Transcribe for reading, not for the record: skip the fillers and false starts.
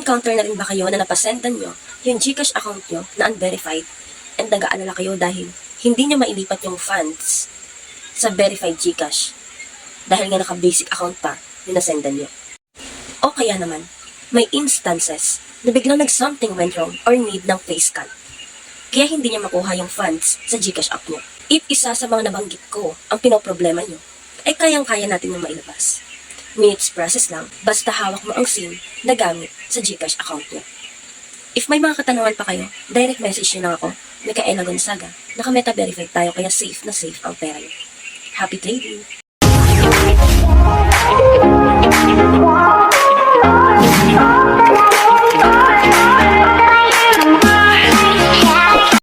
Naka-encounter na rin ba kayo na napasendan nyo yung GCash account nyo na unverified and nag-aalala kayo dahil hindi nyo mailipat yung funds sa verified GCash dahil nga naka-basic account pa yung nasendan nyo? O kaya naman, may instances na biglang nag-something went wrong or need ng face scan, kaya hindi nyo makuha yung funds sa GCash app nyo. If isa sa mga nabanggit ko ang pinoproblema nyo, ay kayang-kaya natin yung mailabas. Minutes process lang, basta hawak mo ang SIM na gamit sa GCash account nyo. If may mga katanungan pa kayo, direct message nyo lang ako, Micaela Gonzaga. Naka-meta verified tayo kaya safe na safe ang pera nyo. Happy trading!